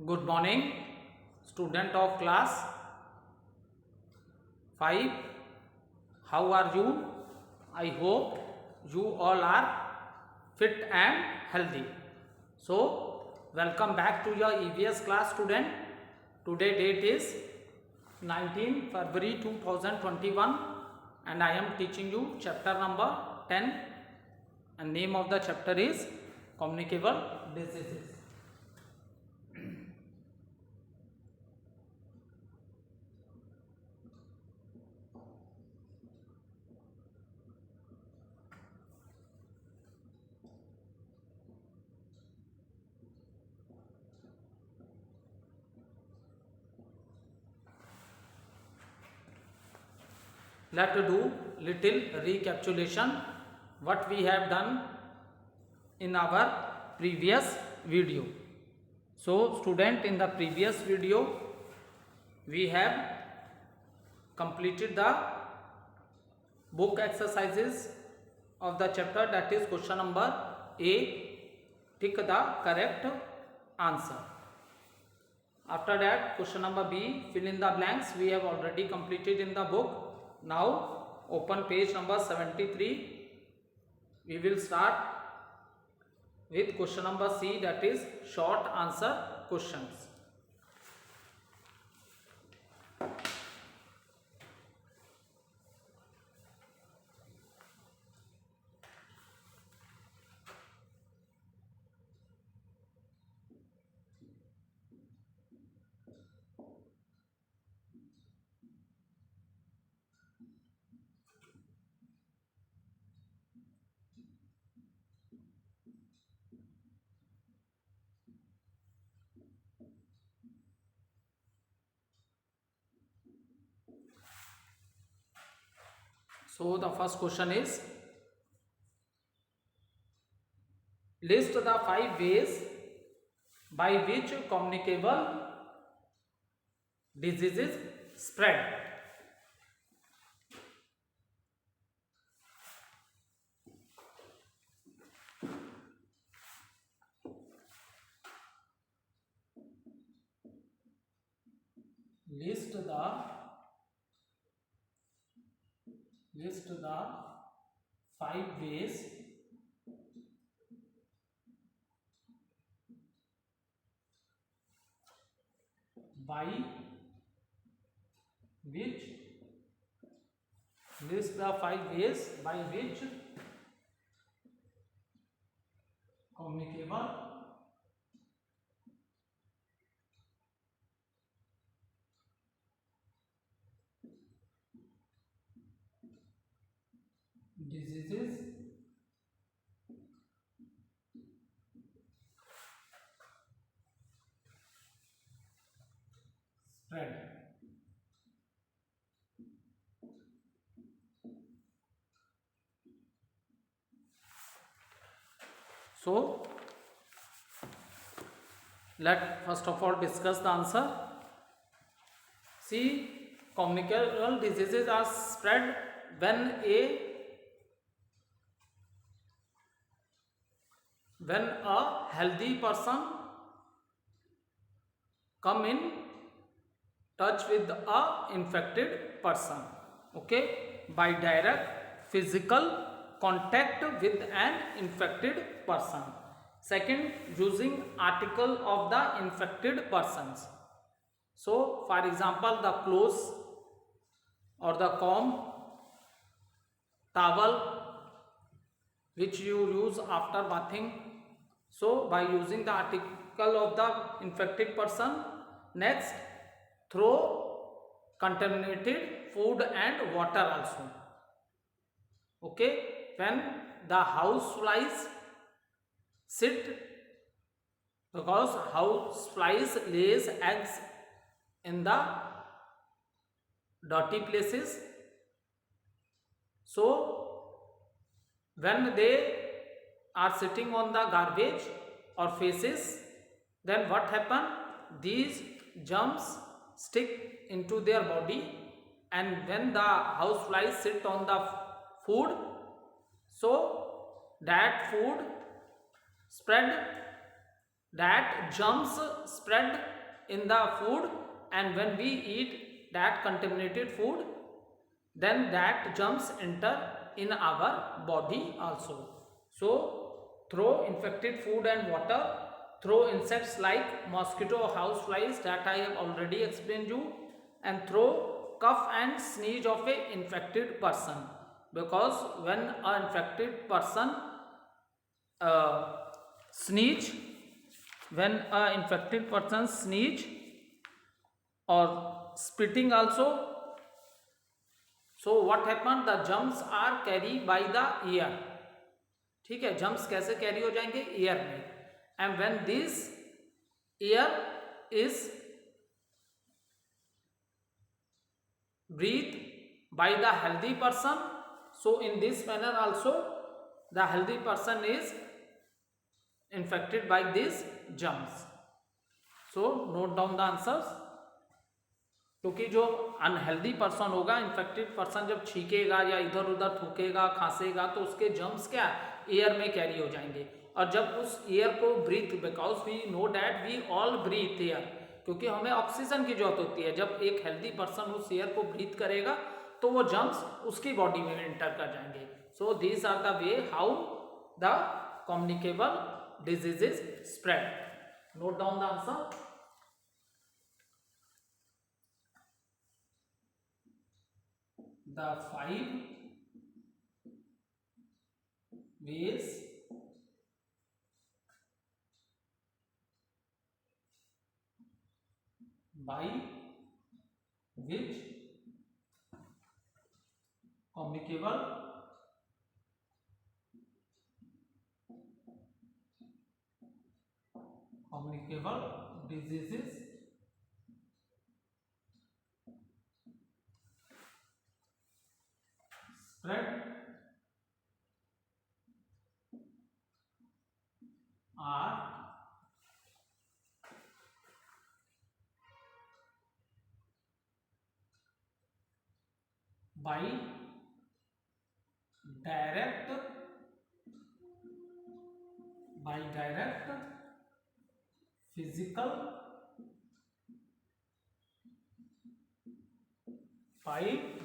Good morning, student of class 5. How are you? I hope you all are fit and healthy. So, welcome back to your EVS class, student. Today date is 19 February 2021 and I am teaching you chapter number 10 and name of the chapter is Communicable Diseases. Let's do little recapitulation what we have done in our previous video. So student, in the previous video we have completed the book exercises of the chapter, that is question number A, tick the correct answer. After that question number B, fill in the blanks, we have already completed in the book. Now open page number 73. We will start with question number C, that is short answer questions. So the first question is, list the 5 ways by which communicable diseases spread. List the 5 ways by which communicable diseases spread. So let first of all discuss the answer. See, communicable diseases are spread when a healthy person come in touch with a infected person, okay, by direct physical contact with an infected person. Second, using article of the infected persons. So for example, the clothes or the comb, towel which you use after bathing. So by using the article of the infected person. Next, throw contaminated food and water also, okay, when the house flies sit, because house flies lays eggs in the dirty places. So when they are sitting on the garbage or faces, then what happen? These germs stick into their body, and when the house flies sit on the food, so that food spread that germs spread in the food, and when we eat that contaminated food, then that germs enter in our body also. So through infected food and water, through insects like mosquito or house flies that I have already explained you, and through cough and sneeze of a infected person, because when an infected person sneeze, when an infected person sneeze or spitting also, so what happened, the germs are carried by the air. ठीक है, germs कैसे carry हो जाएंगे, air में, and when this air is breathed by the healthy person, so in this manner also the healthy person is infected by these germs. So note down the answers. क्योंकि जो unhealthy person होगा, infected person जब छींकेगा या इधर उधर थूकेगा, खांसेगा, तो उसके germs क्या एयर में कैरी हो जाएंगे, और जब उस एयर को breathe, because we know that we all breathe air, क्योंकि हमें ऑक्सीजन की जरूरत होती है, जब एक हेल्दी पर्सन उस एयर को ब्रीथ करेगा तो वो जर्म्स उसकी बॉडी में एंटर कर जाएंगे. So these are the way how the communicable diseases spread. Note down the answer. The 5 ways by which communicable diseases spread are by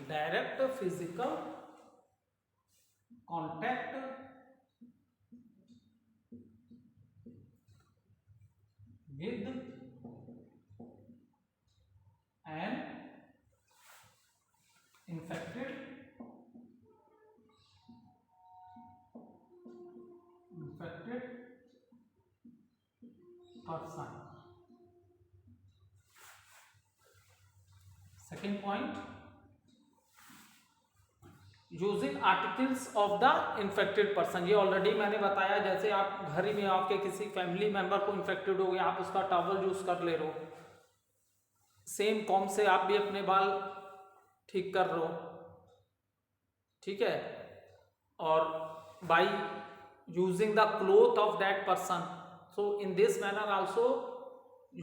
direct physical contact with an infected person. Second point, using articles of the infected person. ये already मैंने बताया, जैसे आप घर ही में आपके किसी family member को इन्फेक्टेड हो गया, आप उसका टॉवल यूज कर ले रहे हो, सेम कॉम से आप भी अपने बाल ठीक कर रहे हो, ठीक है, और by using the cloth of that person, so in this manner also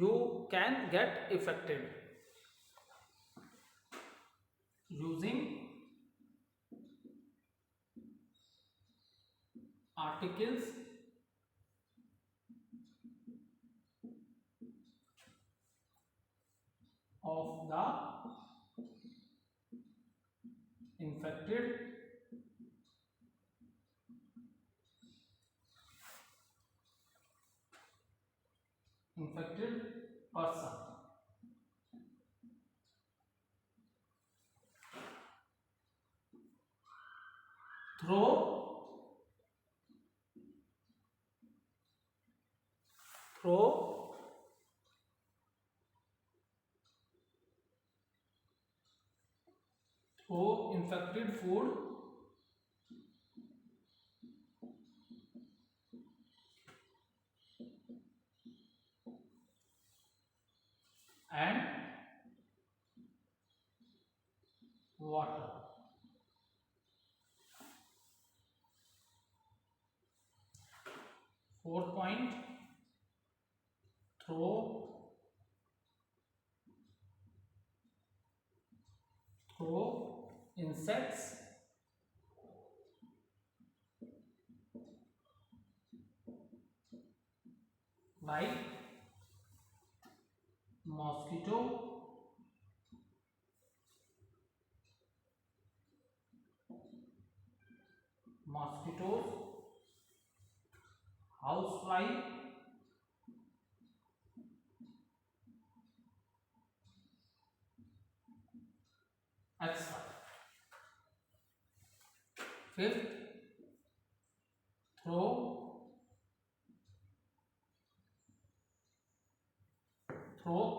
you can get affected. Using articles of the infected person. Through infected food and water. Fourth point, through insects like mosquito, mosquitoes, housefly, etc. Fifth, throw,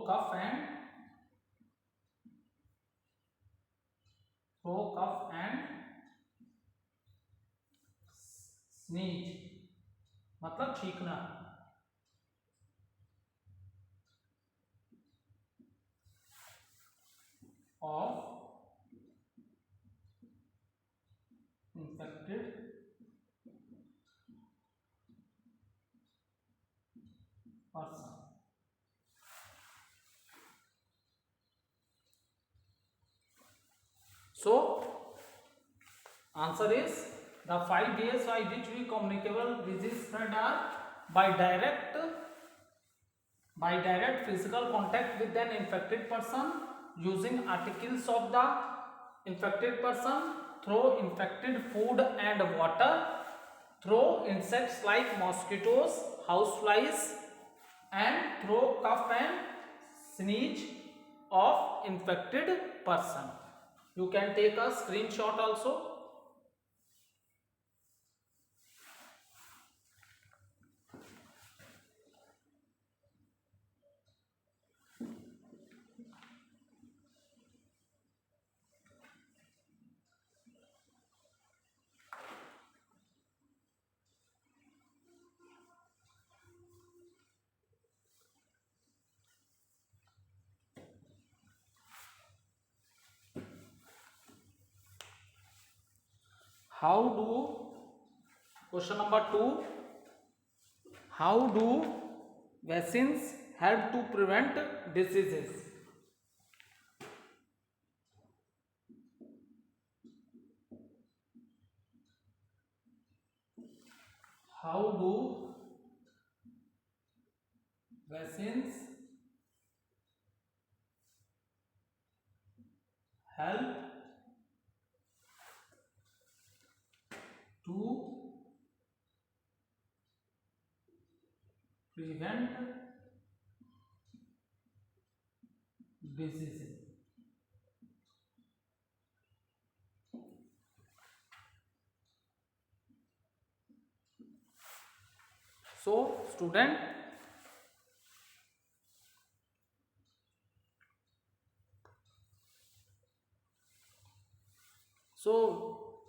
cough and sneeze, मतलब छींकना. Of infected person. So answer is the 5 ways by which we communicable disease spread are by direct physical contact with an infected person, using articles of the infected person, through infected food and water, through insects like mosquitoes, houseflies, and through cough and sneeze of infected person. You can take a screenshot also. How do, question number 2, how do vaccines help to prevent diseases? How do vaccines help to prevent diseases? So student,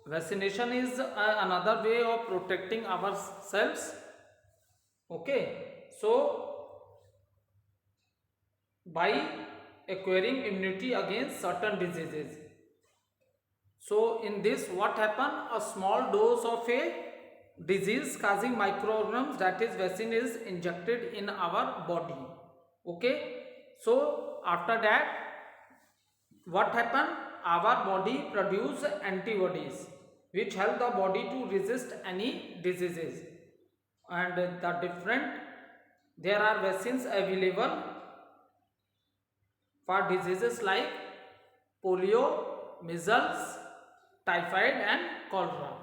vaccination is another way of protecting ourselves. Okay, so by acquiring immunity against certain diseases. So in this, what happen? A small dose of a disease causing microorganisms, that is vaccine, is injected in our body. Okay, so after that, what happen? Our body produce antibodies which help the body to resist any diseases. And there are vaccines available for diseases like polio, measles, typhoid and cholera.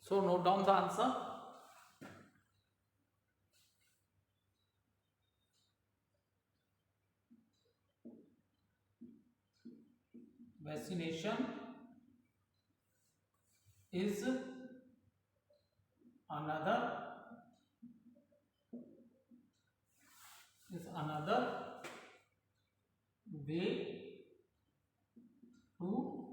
So note down the answer. Vaccination is another way to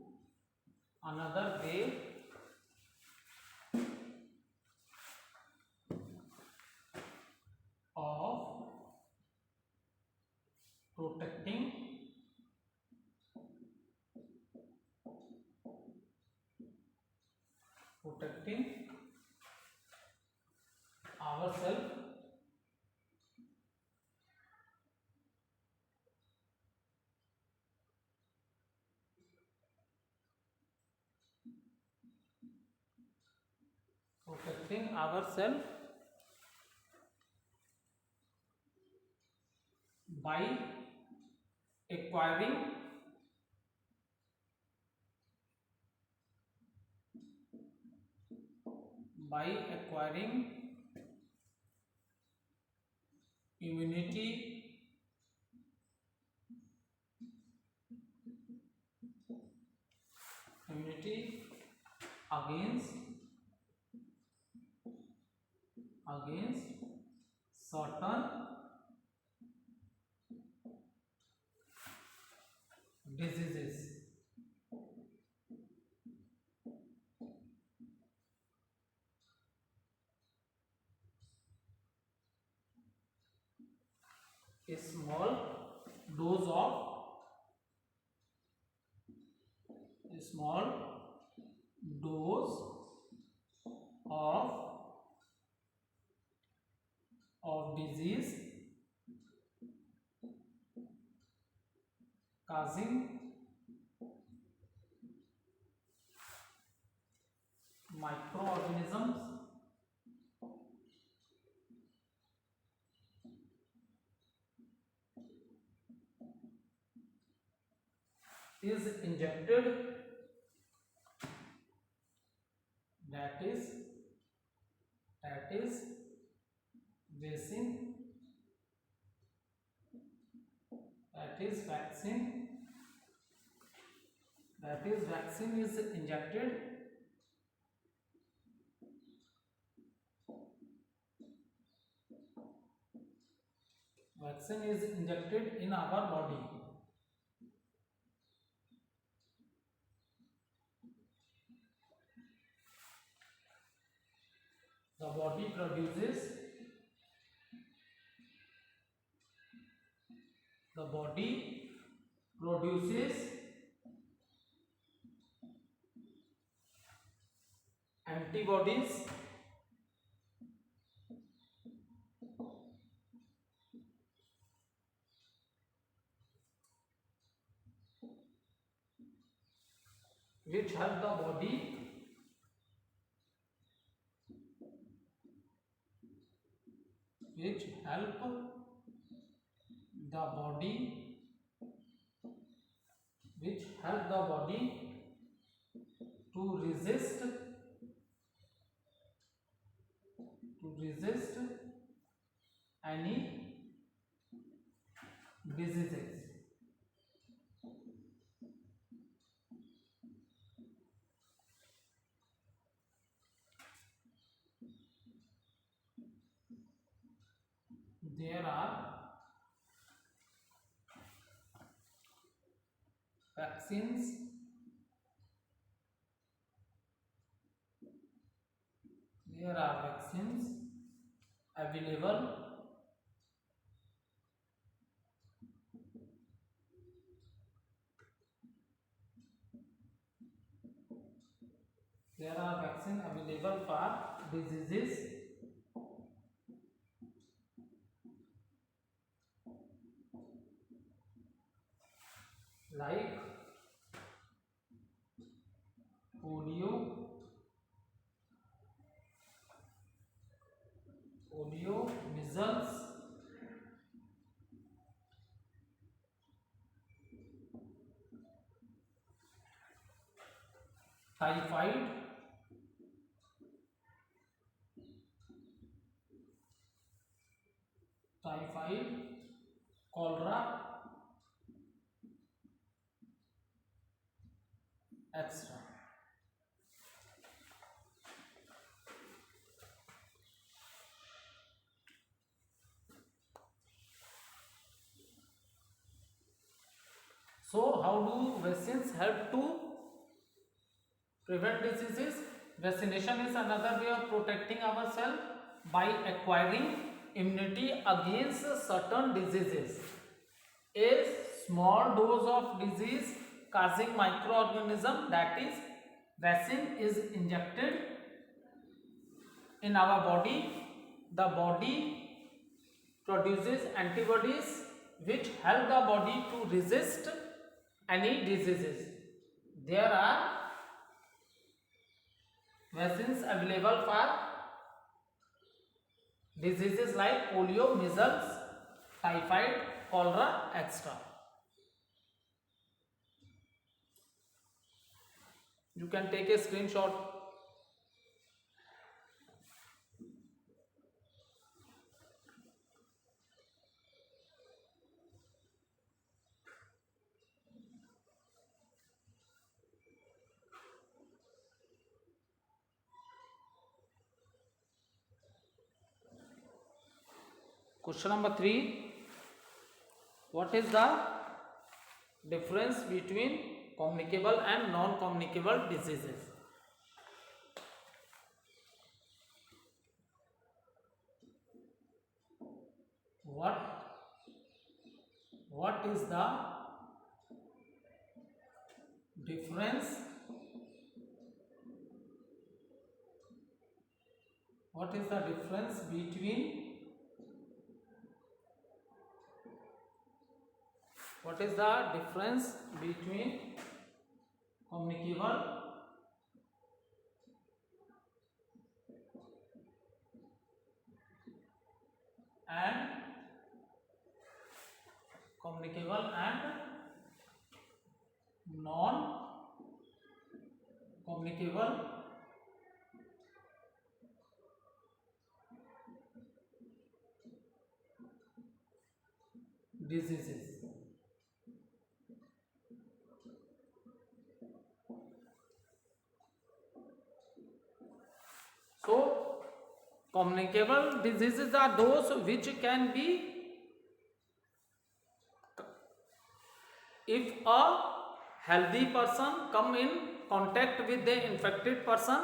of protecting protecting ourselves by acquiring immunity against certain diseases. A small dose of disease causing microorganisms is injected, that is vaccine, vaccine is injected in our body. The body produces antibodies which help the body to resist any diseases. There are vaccines available for diseases like polio, measles, typhoid, cholera, etc. So how do vaccines help to prevent diseases? Vaccination is another way of protecting ourselves by acquiring immunity against certain diseases. A small dose of disease causing microorganism, that is vaccine is injected in our body, the body produces antibodies which help the body to resist any diseases. There are vaccines available for diseases like polio, measles, typhoid, cholera, etc. You can take a screenshot. Question number 3. What is the difference between communicable and non-communicable diseases? What is the difference? What is the difference between communicable and non-communicable diseases? So communicable diseases are those which can be, if a healthy person come in contact with the infected person,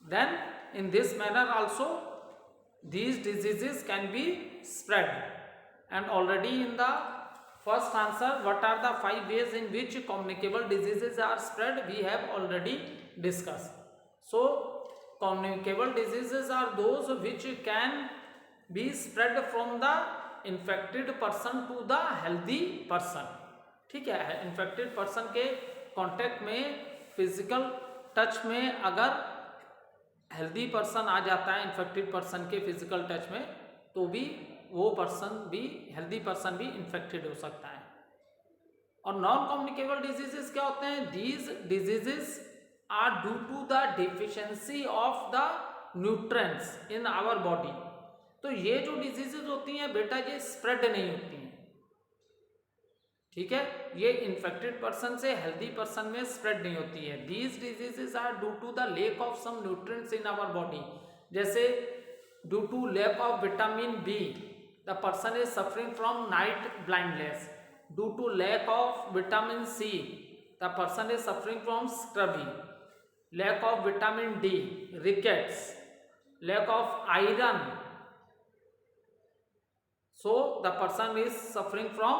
then in this manner also these diseases can be spread. And already in the first answer, what are the 5 ways in which communicable diseases are spread, we have already discussed. So communicable diseases are those which can be spread from the infected person to the healthy person. ठीक है, infected person के contact में, physical touch में अगर healthy person आ जाता है infected person के physical touch में, तो भी वो पर्सन भी, हेल्दी पर्सन भी इन्फेक्टेड हो सकता है. और नॉन कम्युनिकेबल डिजीजेस क्या होते हैं? These diseases are due to the deficiency of the nutrients in our body. तो ये जो डिजीजेस होती हैं बेटा, ये स्प्रेड नहीं होती हैं. ठीक है, ये इन्फेक्टेड पर्सन से हेल्दी पर्सन में स्प्रेड नहीं होती है. These diseases are due to the lack of some nutrients in our body. जैसे due to lack of vitamin B, the person is suffering from night blindness. Due to lack of vitamin C, the person is suffering from scurvy. Lack of vitamin D, rickets. Lack of iron, so the person is suffering from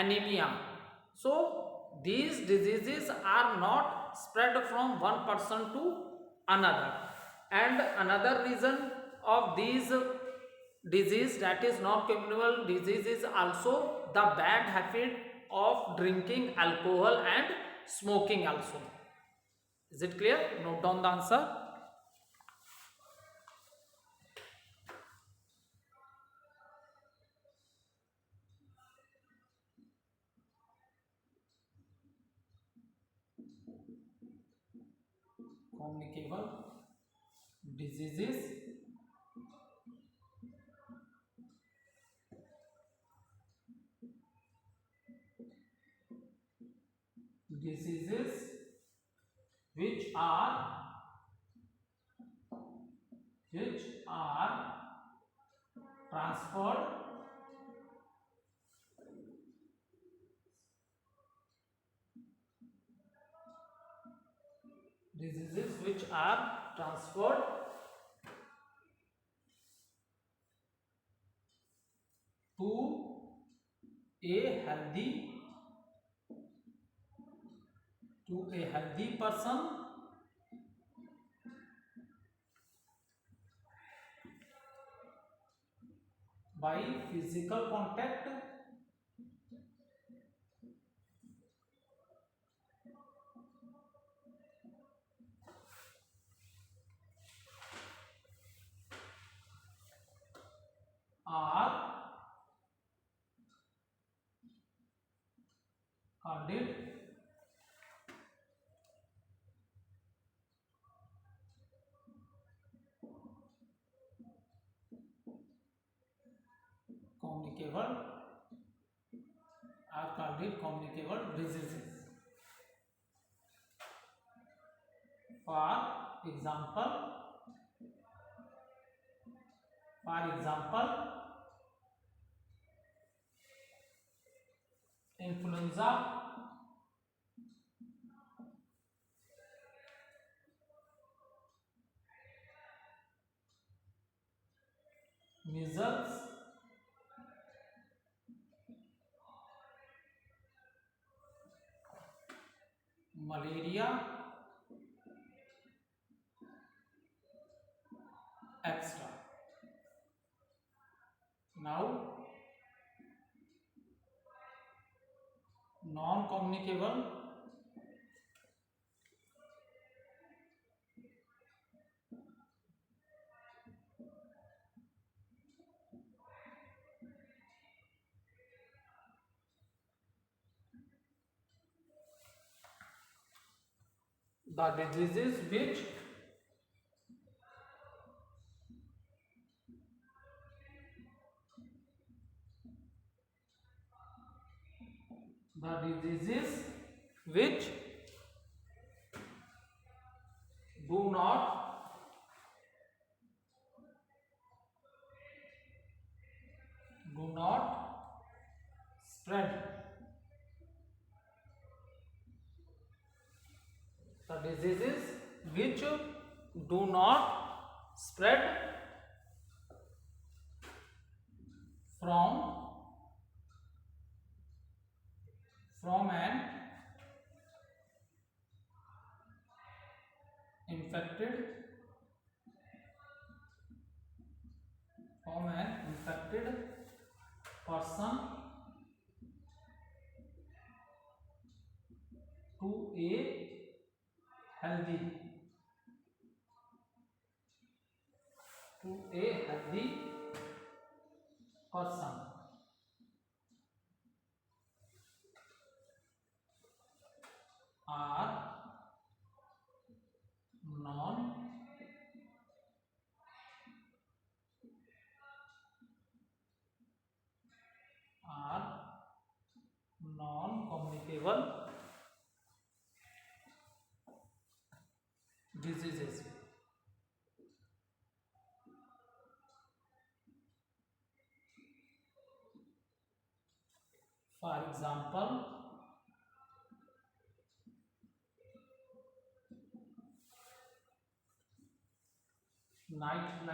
anemia. So these diseases are not spread from one person to another. And another reason of these disease, that is non-communicable disease, is also the bad habit of drinking alcohol and smoking also. Is it clear? Note down the answer. Communicable diseases which are transferred to a healthy person by physical contact are called communicable communicable diseases. For example, influenza, measles, malaria, etc. Now, non-communicable the diseases which do not spread. The diseases which do not spread from an infected person to a healthy person are non-communicable diseases. For example, night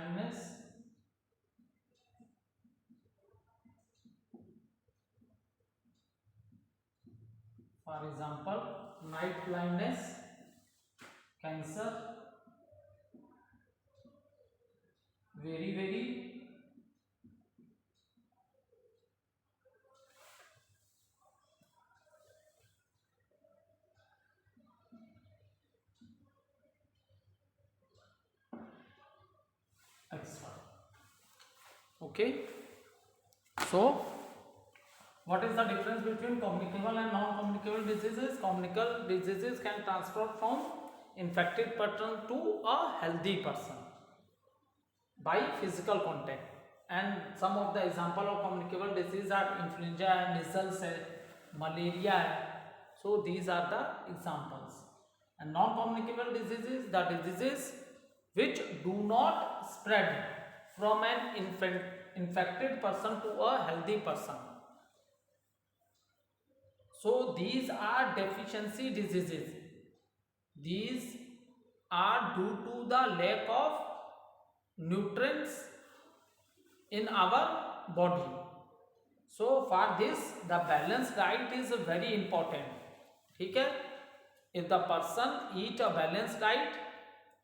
blindness, cancer, very extra. Okay, so what is the difference between communicable and non-communicable diseases? Communicable diseases can transfer from infected person to a healthy person by physical contact, and some of the example of communicable disease are influenza, measles, malaria. So these are the examples. And non-communicable diseases, the diseases which do not spread from an infected person to a healthy person. So these are deficiency diseases. These are due to the lack of nutrients in our body. So for this, the balanced diet is very important. Okay? If the person eat a balanced diet,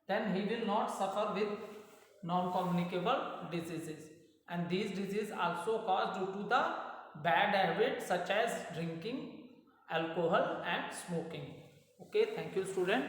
then he will not suffer with non-communicable diseases. and these diseases also caused due to the bad habits such as drinking, alcohol and smoking. Okay, thank you student.